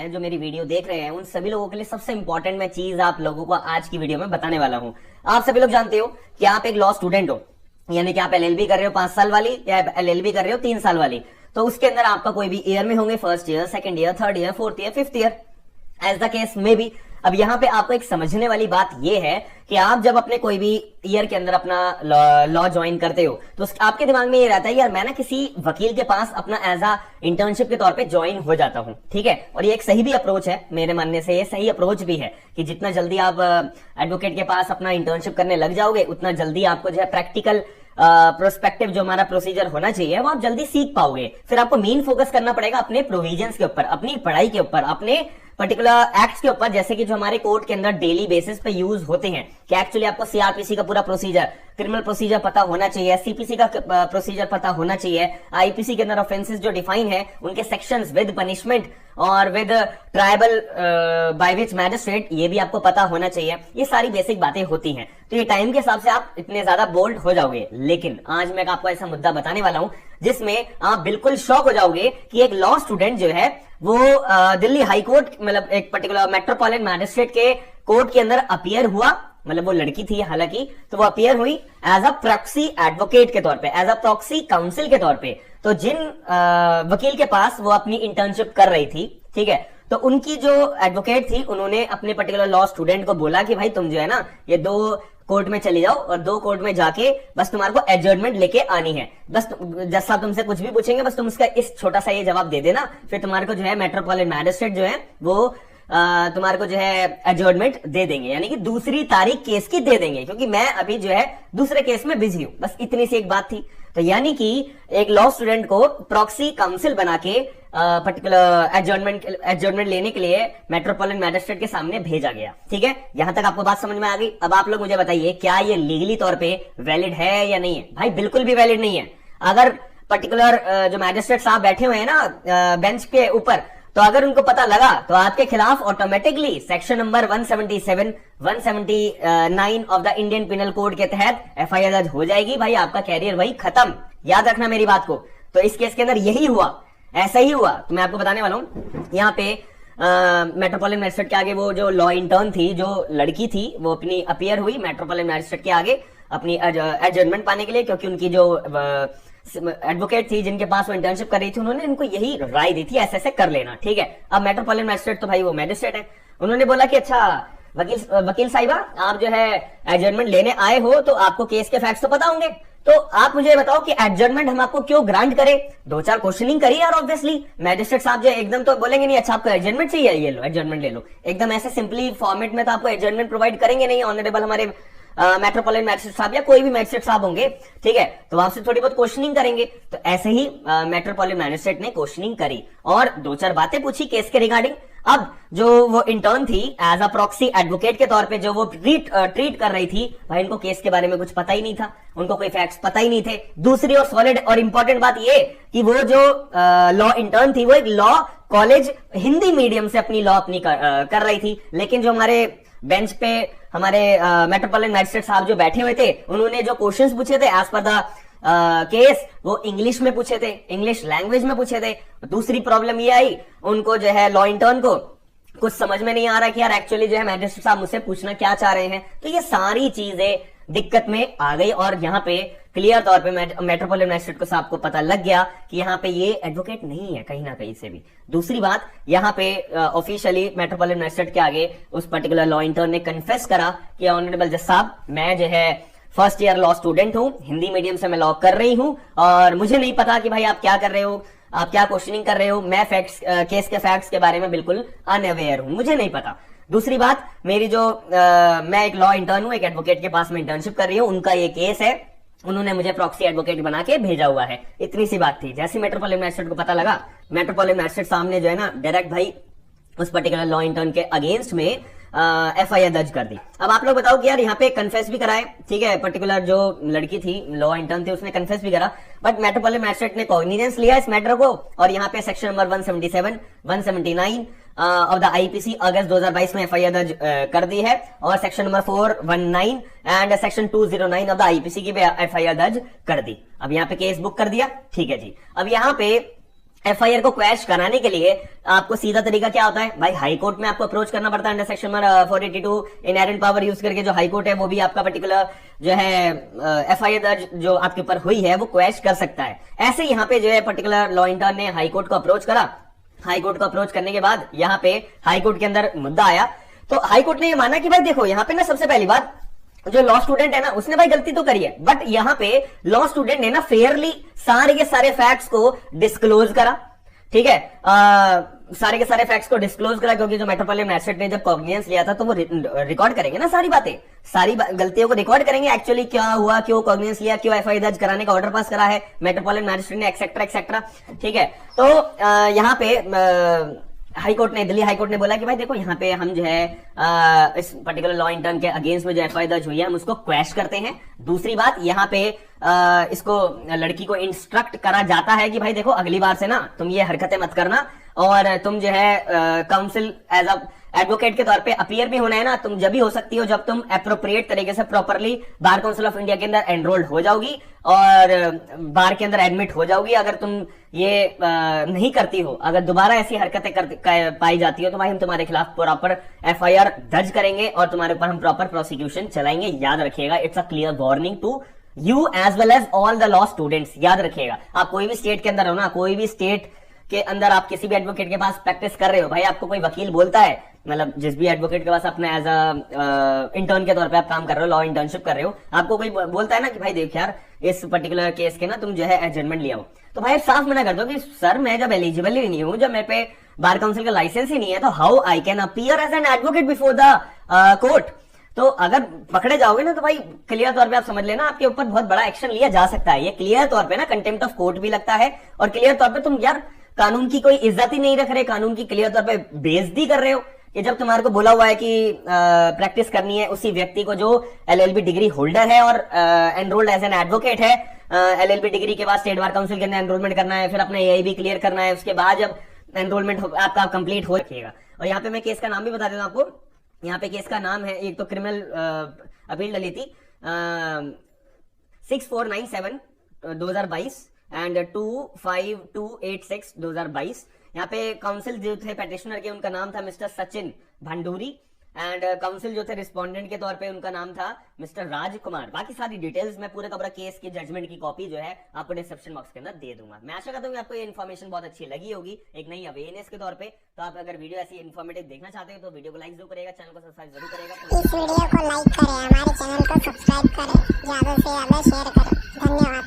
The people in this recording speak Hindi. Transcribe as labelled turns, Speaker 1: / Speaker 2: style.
Speaker 1: हैं, जो मेरी वीडियो देख रहे हैं, उन सभी लोगों के लिए सबसे इंपॉर्टेंट मैं चीज आप लोगों को आज की वीडियो में बताने वाला हूं। आप सभी लोग जानते हो कि आप एक लॉ स्टूडेंट हो, यानी कि आप एलएलबी कर रहे हो 5 साल वाली या एलएलबी कर रहे हो 3 साल वाली। तो उसके अंदर आपका कोई भी ईयर में होंगे, first year, second year, third year, fourth year, fifth year, as the case में भी। अब यहाँ पे आपको एक समझने वाली बात यह है कि आप जब अपने कोई भी ईयर के अंदर अपना लॉ ज्वाइन करते हो तो आपके दिमाग में ये रहता है यार मैं ना किसी वकील के पास अपना एज अ इंटर्नशिप के तौर पे ज्वाइन हो जाता हूँ, ठीक है। और ये एक सही भी अप्रोच है, मेरे मानने से ये सही अप्रोच भी है कि जितना जल्दी आप एडवोकेट के पास अपना इंटर्नशिप करने लग जाओगे उतना जल्दी आपको जो है प्रैक्टिकल प्रोस्पेक्टिव जो हमारा प्रोसीजर होना चाहिए वो आप जल्दी सीख पाओगे। फिर आपको मेन फोकस करना पड़ेगा अपने प्रोविजंस के ऊपर, अपनी पढ़ाई के ऊपर, अपने पर्टिकुलर एक्ट्स के ऊपर, जैसे कि जो हमारे कोर्ट के अंदर डेली बेसिस पे यूज होते हैं। कि एक्चुअली आपको सीआरपीसी का पूरा प्रोसीजर, क्रिमिनल प्रोसीजर पता होना चाहिए, सीपीसी का प्रोसीजर पता होना चाहिए, आईपीसी के अंदर ऑफेंसेस जो डिफाइन है उनके सेक्शंस विद पनिशमेंट और with tribal by which magistrate, ये भी आपको पता होना चाहिए। ये सारी बेसिक बातें होती हैं। तो ये टाइम के हिसाब से आप इतने ज्यादा बोल्ड हो जाओगे, लेकिन आज मैं आपको ऐसा मुद्दा बताने वाला हूं जिसमें आप बिल्कुल शॉक हो जाओगे कि एक लॉ स्टूडेंट जो है वो दिल्ली हाई कोर्ट, मतलब एक पर्टिकुलर मेट्रोपॉलिटन मैजिस्ट्रेट के कोर्ट के अंदर अपीयर हुआ। मतलब वो लड़की थी हालांकि, तो वो अपीयर हुई एज अ प्रॉक्सी एडवोकेट के तौर पे, एज अ प्रॉक्सी काउंसिल के तौर पे। तो जिन वकील के पास वो अपनी इंटर्नशिप कर रही थी, ठीक है, तो उनकी जो एडवोकेट थी उन्होंने अपने पर्टिकुलर लॉ स्टूडेंट को बोला कि भाई तुम जो है ना ये 2 कोर्ट में चली जाओ और 2 कोर्ट में जाके बस तुम्हारे को एडजर्नमेंट लेके आनी है। बस जज साहब तुमसे कुछ भी पूछेंगे बस तुम उसका इस छोटा सा ये जवाब दे देना, फिर तुम्हारे को जो है मेट्रोपॉलिटन मैजिस्ट्रेट जो है वो तुम्हारे को जो है एडजर्नमेंट दे देंगे, यानी कि दूसरी तारीख केस की दे देंगे, क्योंकि मैं अभी जो है दूसरे केस में बिजी हूं। बस इतनी सी एक बात थी। तो यानी कि एक लॉ स्टूडेंट को प्रॉक्सी काउंसिल बना के पर्टिकुलर एडजर्नमेंट लेने के लिए मेट्रोपॉलिटन मैजिस्ट्रेट के सामने भेजा गया, ठीक है। यहां तक आपको बात समझ में आ गई। अब आप लोग मुझे बताइए क्या ये लीगली तौर पे वैलिड है या नहीं है? भाई बिल्कुल भी वैलिड नहीं है। अगर पर्टिकुलर जो मैजिस्ट्रेट साहब बैठे हुए हैं ना बेंच के ऊपर, तो अगर उनको पता लगा तो आपके खिलाफ automatically section number 177, 179 of the Indian penal code के तहत एफआईआर दर्ज हो जाएगी। भाई आपका कैरियर वही खत्म। याद रखना मेरी बात को। तो इस केस के अंदर यही हुआ, ऐसा ही हुआ। तो मैं आपको बताने वाला हूं। यहाँ पे मेट्रोपॉलिटन मैजिस्ट्रेट के आगे वो जो लॉ इंटर्न थी, जो लड़की थी, वो अपनी अपीयर हुई मेट्रोपॉलिटन मैजिस्ट्रेट के आगे अपनी एडजर्नमेंट पाने के लिए, क्योंकि उनकी जो एडवोकेट थी जिनके पास वो इंटर्नशिप कर रही थी उन्होंने इनको यही राय दी थी ऐसे ऐसे कर लेना, ठीक है। अब मेट्रोपॉलिटन मैजिस्ट्रेट तो भाई वो मैजिस्ट्रेट है, उन्होंने बोला कि अच्छा वकील साहिबा आप जो है एडजर्नमेंट लेने आए हो तो आपको केस के फैक्ट्स तो पता होंगे, तो आप मुझे बताओ कि एडजर्नमेंट हम आपको क्यों ग्रांट करें। 2-4 क्वेश्चनिंग करिए यार। ऑब्वियसली मैजिस्ट्रेट साहब जो एकदम तो बोलेंगे नहीं अच्छा आपको एडजर्नमेंट चाहिए, ये लो एडजर्नमेंट ले लो। एकदम ऐसे सिंपली फॉर्मेट में तो आपको एडजर्नमेंट प्रोवाइड करेंगे नहीं ऑनरेबल हमारे मेट्रोपॉलिटन मैजिस्ट्रेट साहब या कोई भी मैजिस्ट्रेट साहब होंगे, ठीक है। तो आपसे थोड़ी बहुत क्वेश्चनिंग करेंगे। तो ऐसे ही मेट्रोपॉलिटन मैजिस्ट्रेट ने क्वेश्चनिंग करी और 2-4 बातें पूछी केस के रिगार्डिंग। अब जो वो इंटर्न थी एज अ प्रॉक्सी एडवोकेट के तौर पे जो वो ट्रीट कर रही थी, भाई इनको केस के बारे में कुछ पता ही नहीं था, उनको कोई फैक्ट्स पता ही नहीं थे। दूसरी और सॉलिड और इंपॉर्टेंट बात ये कि वो जो लॉ इंटर्न थी वो एक लॉ कॉलेज हिंदी मीडियम से अपनी लॉ अपनी कर रही थी। लेकिन जो हमारे बेंच पे हमारे मेट्रोपॉलिटन मैजिस्ट्रेट साहब जो बैठे हुए थे उन्होंने जो क्वेश्चंस पूछे थे एज पर द केस वो इंग्लिश में पूछे थे, इंग्लिश लैंग्वेज में पूछे थे। दूसरी प्रॉब्लम ये आई उनको जो है लॉ इंटर्न को कुछ समझ में नहीं आ रहा कि यार एक्चुअली जो है मैजिस्ट्रेट साहब मुझसे पूछना क्या चाह रहे हैं। तो ये सारी चीजें दिक्कत में आ गई और यहाँ पे क्लियर तौर पे मेट्रोपॉलिटन मैजिस्ट्रेट को साहब को पता लग गया कि यहाँ पे ये एडवोकेट नहीं है कहीं ना कहीं से भी। दूसरी बात यहाँ पे ऑफिशियली मेट्रोपॉलिटन मैजिस्ट्रेट के आगे उस पर्टिकुलर लॉ इंटर्न ने कन्फेस करा कि ऑनरेबल जज साहब मैं जो है फर्स्ट ईयर लॉ स्टूडेंट हूँ, हिंदी मीडियम से मैं लॉ कर रही हूँ और मुझे नहीं पता कि भाई आप क्या कर रहे हो, आप क्या क्वेश्चनिंग कर रहे हो। मैं केस के फैक्ट्स के बारे में बिल्कुल अनअवेयर हूँ, मुझे नहीं पता। दूसरी बात मेरी जो मैं एक लॉ इंटर्न हूँ, एक एडवोकेट के पास मैं इंटर्नशिप कर रही हूँ, उनका ये केस है, उन्होंने मुझे प्रॉक्सी एडवोकेट बना के भेजा हुआ है। इतनी सी बात थी। जैसे मेट्रोपॉलिटन मैजिस्ट्रेट को पता लगा, मेट्रोपॉलिटन मैजिस्ट्रेट सामने जो है ना डायरेक्ट भाई उस पर्टिकुलर लॉ इंटर्न के अगेंस्ट में एफआईआर दर्ज कर दी। अब आप लोग बताओ कि यार यहाँ पे कन्फेस भी कराए, ठीक है, पर्टिकुलर जो लड़की थी लॉ इंटर्न थी उसने कन्फेस भी करा, बट मेट्रोपॉलिटन मैजिस्ट्रेट ने कॉग्निजेंस लिया इस मैटर को और यहाँ पे section number 177, 179 of the IPC August 2022 में एफआईआर दर्ज कर दी है और section number 419 and section 209 of the IPC की एफआईआर दर्ज कर दी। अब यहाँ पे केस बुक कर दिया, ठीक है जी। अब यहाँ पे एफआईआर को क्वैश कराने के लिए आपको सीधा तरीका क्या होता है भाई, हाई कोर्ट में आपको अप्रोच करना पड़ता है under section 482 inherent power use करके। जो हाई कोर्ट है वो भी आपका पर्टिकुलर जो है एफआईआर दर्ज जो आपके ऊपर हुई है वो क्वैश कर सकता है। ऐसे यहाँ पे जो है पर्टिकुलर लॉ इंटर्न ने हाई कोर्ट को अप्रोच करा। हाई कोर्ट को अप्रोच करने के बाद यहाँ पे हाई कोर्ट के अंदर मुद्दा आया, तो हाई कोर्ट ने ये माना कि भाई देखो यहाँ पे ना सबसे पहली बात जो लॉ स्टूडेंट है ना उसने भाई गलती तो करी है, बट यहाँ पे लॉ स्टूडेंट ने ना फेयरली सारे के सारे फैक्ट्स को डिस्क्लोज करा। ठीक है, सारे के सारे फैक्ट्स को डिस्क्लोज करा, क्योंकि जो मेट्रोपॉलिटन मैजिस्ट्रेट ने जब कॉग्निजेंस लिया था तो वो रिकॉर्ड करेंगे ना सारी बातें, सारी गलतियों को रिकॉर्ड करेंगे, एक्चुअली क्या हुआ, क्यों कॉग्निजेंस लिया, क्यों एफआईआर दर्ज कराने का ऑर्डर पास करा है मेट्रोपॉलिटन मैजिस्ट्रेट ने, एक्सेट्रा एक्सेट्रा। ठीक है, तो यहाँ पे हाई कोर्ट ने, दिल्ली हाई कोर्ट ने बोला कि भाई देखो यहाँ पे हम जो है इस पर्टिकुलर लॉ इंटर्न के अगेंस्ट में जो एफआईआर दर्ज हुई है हम उसको क्वैश करते हैं। दूसरी बात यहाँ पे इसको लड़की को इंस्ट्रक्ट करा जाता है कि भाई देखो अगली बार से ना तुम ये हरकतें मत करना, और तुम जो है काउंसिल एज अ एडवोकेट के तौर पे अपीयर भी होना है ना, तुम जब भी हो सकती हो जब तुम अप्रोप्रिएट तरीके से properly bar council of India के अंदर एनरोल्ड हो जाओगी और बार के अंदर एडमिट हो जाओगी। अगर तुम ये नहीं करती हो, अगर दोबारा ऐसी हरकतें पाई जाती हो तो भाई हम तुम्हारे खिलाफ प्रॉपर एफआईआर दर्ज करेंगे और तुम्हारे ऊपर हम प्रॉपर प्रोसिक्यूशन चलाएंगे। याद रखिएगा, it's a clear warning to you as well as all the law students. याद रखिएगा, आप कोई भी स्टेट के अंदर हो ना, कोई भी स्टेट के अंदर आप किसी भी एडवोकेट के पास प्रैक्टिस कर रहे हो, भाई आपको कोई वकील बोलता है, मतलब जिस भी एडवोकेट के पास अपने एज अ इंटर्न के तौर पे आप काम कर रहे हो, लॉ इंटर्नशिप कर रहे हो, आपको कोई बोलता है ना कि भाई देख यार इस पर्टिकुलर केस के ना तुम जो है एडजमेंट लिया हो, तो भाई साफ मना कर दो कि सर मैं जब एलिजिबल ही नहीं हूं, जब मेरे पे बार काउंसिल का लाइसेंस ही नहीं है, तो how I can appear as an advocate before the court. तो अगर पकड़े जाओगे ना तो भाई क्लियर तौर पे आप समझ लेना आपके ऊपर बहुत बड़ा एक्शन लिया जा सकता है। ये क्लियर तौर पे ना कंटेम्प्ट ऑफ कोर्ट भी लगता है, और क्लियर तौर पे तुम यार कानून की कोई इज्जत ही नहीं रख रहे, कानून की क्लियर तौर पे बेइज्जती कर रहे हो कि जब तुम्हारे को बोला हुआ है कि प्रैक्टिस करनी है उसी व्यक्ति को जो एलएलबी डिग्री होल्डर है और एनरोल्ड एज एन एडवोकेट है, एलएलबी डिग्री के बाद स्टेट बार काउंसिल के अंदर एनरोलमेंट करना है, फिर अपना एआईबी क्लियर करना है, उसके बाद जब एनरोलमेंट आपका कंप्लीट हो रखिएगा। और यहाँ पे मैं केस का नाम भी बता देता हूँ आपको, यहाँ पे केस का नाम है, एक तो क्रिमिनल अपील डली थी 6497 2022 एंड 25286 2022। यहाँ पे काउंसिल जो थे पेटिशनर के, उनका नाम था मिस्टर सचिन भंडूरी, एंड काउंसिल जो थे रिस्पोंडेंट के तौर पे उनका नाम था मिस्टर राजकुमार। बाकी सारी डिटेल्स मैं पूरे का पूरा केस की जजमेंट की कॉपी जो है आपको डिस्क्रिप्शन बॉक्स के अंदर दे दूंगा। मैं आशा करता हूँ आपको ये इन्फॉर्मेशन बहुत अच्छी लगी होगी, एक नई अवेयरनेस के तौर पे। तो आप अगर वीडियो ऐसी इन्फॉर्मेटिव देखना चाहते हो तो वीडियो को लाइक जरूर करेगा, चैनल को सब्सक्राइब जरूर करेगा।
Speaker 2: इस वीडियो को लाइक करें, हमारे चैनल को सब्सक्राइब करें, ज्यादा से ज्यादा शेयर करें। धन्यवाद।